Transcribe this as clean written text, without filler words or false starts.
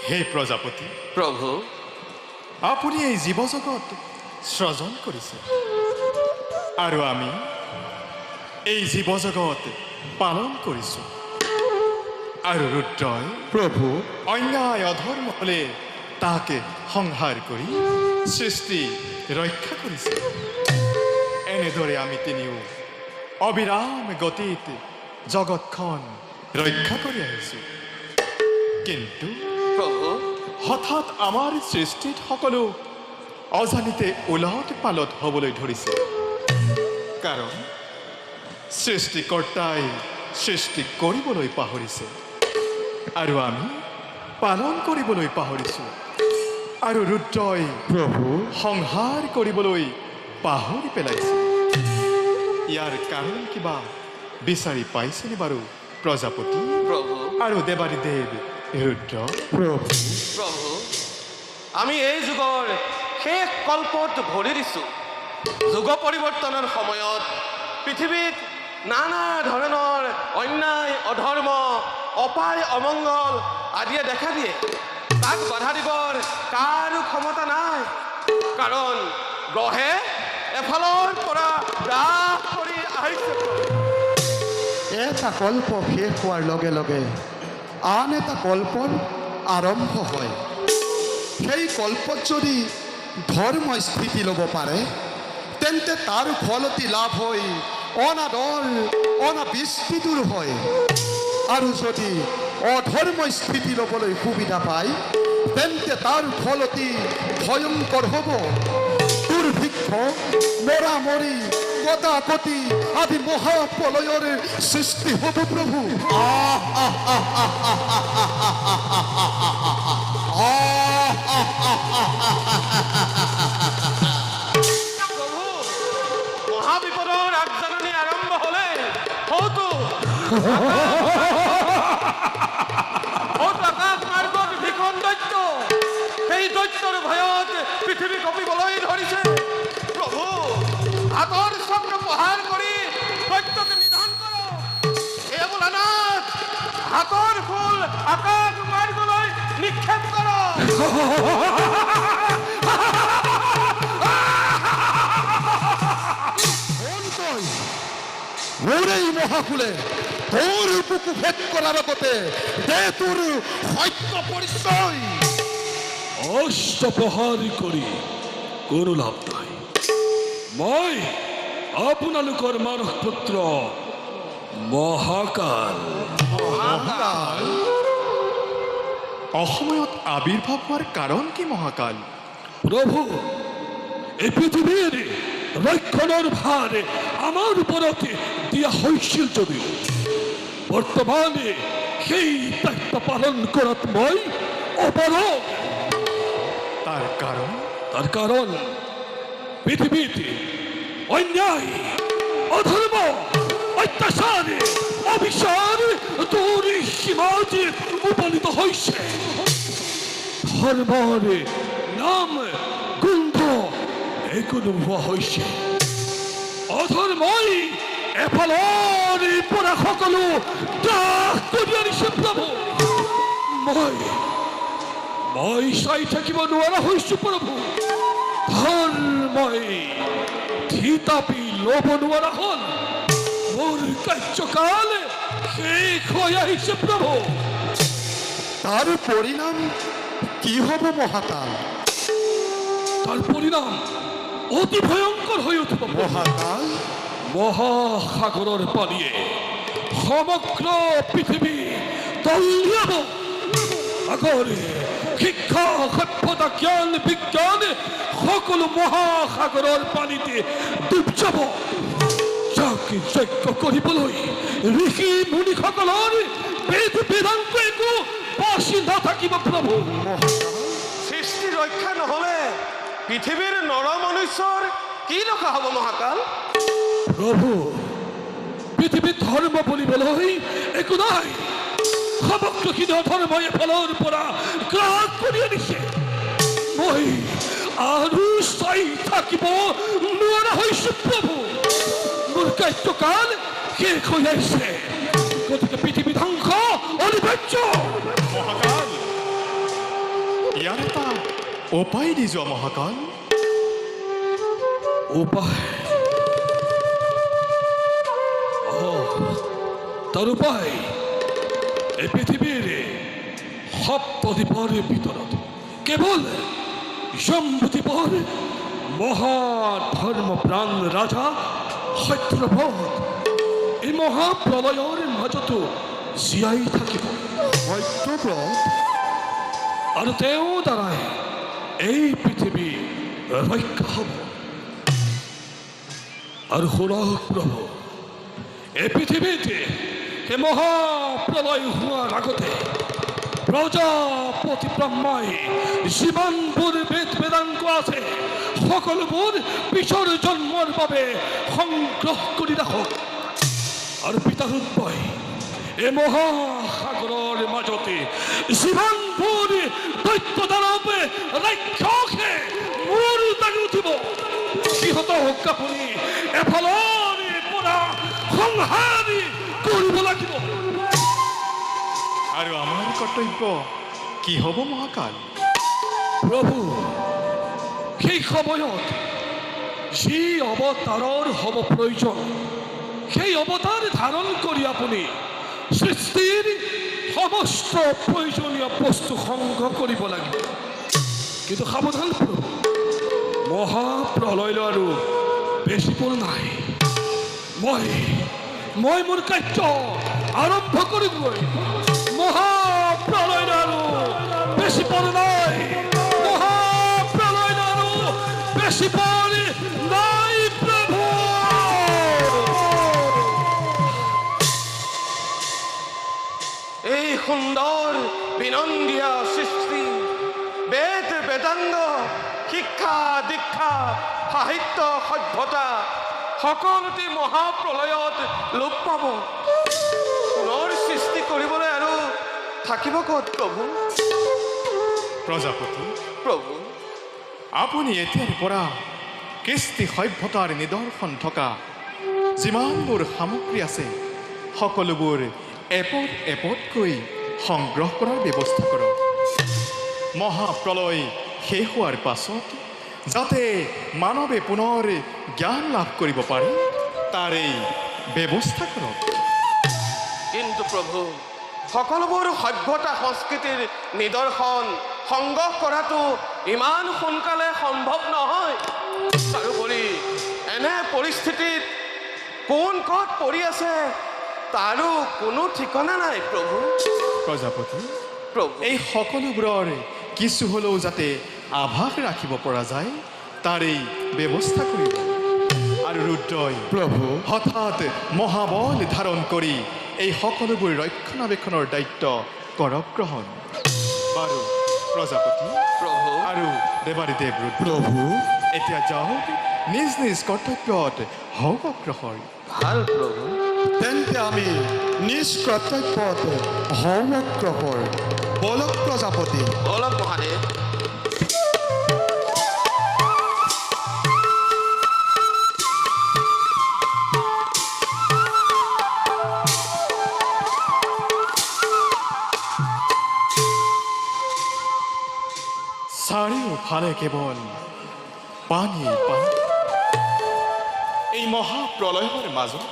হে প্ৰজাপতি, প্ৰভু, আপুনি এই জীৱ জগত সৃজন কৰিছে আৰু আমি এই জীৱ জগত পালন কৰিছোঁ। আৰু ৰুদ্ৰই প্ৰভু, অন্যায় অধৰ্ম হলে তাকে সংহাৰ কৰি সৃষ্টি ৰক্ষা কৰিছে। এনেদৰে আমি তিনিও অবিৰাম গতিত জগতখন ৰক্ষা কৰি আহিছোঁ। কিন্তু প্ৰভু, হঠাৎ আমাৰ সৃষ্টিত সকলো অজানিতে ওলট পালট হ'বলৈ ধৰিছে। কাৰণ সৃষ্টিকৰ্তাই সৃষ্টি কৰিবলৈ পাহৰিছে আৰু আমি পালন কৰিবলৈ পাহৰিছোঁ। আৰু ৰুদ্ৰই প্ৰভু, সংহাৰ কৰিবলৈ পাহৰি পেলাইছে। ইয়াৰ কাৰণ কিবা বিচাৰি পাইছেনে বাৰু প্ৰজাপতি প্ৰভু, আৰু দেৱাদিদেৱ ৰুদ্ৰ? প্ৰভু, প্ৰভু, আমি এই যুগৰ শেষ কল্পত ভৰি দিছোঁ। যুগ পৰিৱৰ্তনৰ সময়ত পৃথিৱীত নানা ধৰণৰ অন্যায় অধৰ্ম অপায় অমংগল আদিয়ে দেখা দিয়ে। তাক বাধা দিবৰ কাৰো ক্ষমতা নাই, কাৰণ গ্ৰহে এফালৰ পৰা ৰাস কৰি আহিছে। এটা কল্প শেষ হোৱাৰ লগে লগে আন এটা কল্পৰ আৰম্ভ হয়। সেই কল্পত যদি ধৰ্ম স্থিতি ল'ব পাৰে, তেন্তে তাৰ ফলতি লাভ হৈ অনাদৰ অনাবৃষ্টি দূৰ হয়। আৰু যদি অধৰ্ম স্থিতি ল'বলৈ সুবিধা পায়, তেন্তে তাৰ ফলতি ভয়ংকৰ হ'ব। দুৰ্ভিক্ষ, মৰামৰি, গতাগতি আদি মহাপ্ৰলয়ৰ সৃষ্টি হ'ব। প্ৰভু, প্ৰভু, মহাবিপদৰ আগজাননী আৰম্ভ হলে হয়তো আকাশ মাৰ্গত ভীষণ দৈত্য, সেই দৈত্যৰ ভয়ত পৃথিৱী কঁপিবলৈ ধৰিছে। প্ৰভু, হাতৰ চক্ৰ প্ৰহাৰ কৰি দৈত্যকে নিধন কৰক। হে ভোলানাথ, হাতৰ ফুল আকাশ মাৰ্গলৈ নিক্ষেপ কৰক। মোৰ এই মহাকুলে তোৰ বুকু ভেদ কৰাৰ আগতে দে তোৰ সত্য পৰিচয়। অষ্টপ্ৰহাৰী কৰি কোনো লাভ নাই। মই আপোনালোকৰ মানস পুত্ৰ মহাকাল। অসময়ত আবিৰ্ভাৱ হোৱাৰ কাৰণ কি মহাকাল? প্ৰভু, এই পৃথিৱীৰ ৰক্ষণৰ ভাৰ আমাৰ ওপৰত দিয়া হৈছিল যদিও বৰ্তমানে সেই দায়িত্ব পালন কৰাত মই অপাৰগ। তাৰ কাৰণ পৃথিৱীত অন্যায় অধৰ্ম অত্যাচাৰ অবিচাৰ দূৰ সীমাত উপনীত হৈছে। ধৰ্মৰ নাম গোন্ধ একো নোহোৱা হৈছে। অধৰ্মই এফালৰ পৰা সকলো ত্ৰাস কৰি আনিছে। প্ৰভু, মই চাই থাকিব নোৱাৰা হৈছো। প্ৰভু, ধৰ্মই থিতাপি ল'ব নোৱাৰা হ'ল। মোৰ কাৰ্যকাল শেষ হৈ আহিছে। প্ৰভু, তাৰ পৰিণাম কি হ'ব মহাকাল? তাৰ পৰিণাম অতি ভয়ংকৰ হৈ উঠিব। মহাকাল, মহাসাগৰৰ পানীয়ে সমগ্ৰ পৃথিৱী তলিয়াব। আগৰে শিক্ষা সভ্যতা জ্ঞান বিজ্ঞান সকলো মহাসাগৰৰ পানীতে ডুব যাব। যাক যজ্ঞ কৰিবলৈ ঋষি মুনিসকলৰ বেদ বেদান্ত একো বাচি নাথাকিব। প্ৰভু, সৃষ্টি ৰক্ষা নহলে পৃথিৱীৰ নৰ মনুষ্যৰ কি ৰক্ষা হ'ব মহাকাল? প্ৰভু, পৃথিৱীত ধৰ্ম বুলিবলৈ একো নাই। সমগ্ৰখিনি অধৰ্মই এফালৰ পৰা গ্ৰাস কৰি আনিছে। মই আৰু চাই থাকিব নোৱাৰা হৈছো। প্ৰভু, মোৰ কাৰ্যকাল শেষ হৈ আহিছে। গতিকে পৃথিৱী ধ্বংস অনিবাৰ্য। মহাকাল, ইয়াৰ এটা উপায় দি যোৱা মহাকাল। উপায়? তাৰ উপায় এই পৃথিৱীৰ সপ্তদ্বীপৰ ভিতৰত কেৱল জম্বুদ্বীপৰ মহাধৰ্মপ্ৰাণ ৰাজা সত্যব্ৰত এই মহাপ্ৰলয়ৰ মাজতো জীয়াই থাকিব। সত্যব্ৰত আৰু তেওঁ দ্বাৰাই এই পৃথিৱী ৰক্ষা হ'ব। আৰু শুনক প্ৰভু, এই পৃথিৱীতে এই মহাপ্ৰলয় হোৱাৰ আগতে প্ৰজাপতি ব্ৰহ্মাই যিমানবোৰ বেদ বেদাংগ আছে সকলোবোৰ পিছৰ জন্মৰ বাবে সংগ্ৰহ কৰি ৰাখক। আৰু পিতাৰুদ্ৰই এই মহাসাগৰৰ মাজতে যিমানবোৰ দৈত্য দানৱ ৰাক্ষসে মূৰ দাঙি উঠিব সিহঁতক আপুনি এফালৰ পৰা সংহাৰ কৰিব লাগিব। আৰু আমাৰ কৰ্তব্য কি হ'ব মহাকাল? প্ৰভু, সেই সময়ত যি অৱতাৰৰ হ'ব প্ৰয়োজন সেই অৱতাৰ ধাৰণ কৰি আপুনি সৃষ্টিৰ সমস্ত প্ৰয়োজনীয় বস্তু সংগ্ৰহ কৰিব লাগিব। কিন্তু সাৱধান প্ৰভু, মহাপ্ৰলয় আৰু বেছি পৰ নাই। মই মোৰ কাৰ্য আৰম্ভ কৰিবই। মহাপ্ৰলয় আৰু বেছি পৰ নাই। মহাপ্ৰলয় আৰু বেছি পৰ নাই প্ৰভু। এই সুন্দৰ বিনন্দীয়া সৃষ্টি, বেদ বেদাংগ, শিক্ষা দীক্ষা, সাহিত্য সভ্যতা সকলোতে মহাপ্ৰলয়ত লোপ পাব। পুনৰ সৃষ্টি কৰিবলৈ আৰু থাকিব ক'ত প্ৰভু? প্ৰজাপতি, প্ৰভু, আপুনি এতিয়াৰ পৰা কৃষ্টি সভ্যতাৰ নিদৰ্শন থকা যিমানবোৰ সামগ্ৰী আছে সকলোবোৰ এপদ এপদকৈ সংগ্ৰহ কৰাৰ ব্যৱস্থা কৰক। মহাপ্ৰলয় শেষ হোৱাৰ পাছত যাতে মানৱে পুনৰ জ্ঞান লাভ কৰিব পাৰে তাৰেই ব্যৱস্থা কৰক। কিন্তু প্ৰভু, সকলোবোৰ সভ্যতা সংস্কৃতিৰ নিদৰ্শন সংগ্ৰহ কৰাটো ইমান সোনকালে সম্ভৱ নহয়। তাৰোপৰি এনে পৰিস্থিতিত কোন ক'ত পৰি আছে তাৰো কোনো ঠিকনা নাই প্ৰভু। প্ৰজাপতি, প্ৰভু, এই সকলোবোৰৰ কিছু হ'লেও যাতে আভাস ৰাখিব পৰা যায় তাৰেই ব্যৱস্থা কৰিব। আৰু ৰুদ্ৰই প্ৰভু, হঠাৎ মহাবল ধাৰণ কৰি এই সকলোবোৰ ৰক্ষণাবেক্ষণৰ দায়িত্ব কৰক গ্ৰহণ। বাৰু প্ৰজাপতি প্ৰভু, আৰু দেৱাদিদেৱ ৰুদ্ৰ, প্ৰভু, এতিয়া যাওক নিজ নিজ কৰ্তব্যত হওক অগ্ৰসৰ। ভাল প্ৰভু। তেন্তে আমি নিজ কৰ্তব্যত হওঁ অগ্ৰসৰ। বলক প্ৰজাপতি। অলপ মহাদেৱ। চাৰিওফালে কেৱল পানী পানী। এই মহাপ্ৰলয়ৰ মাজত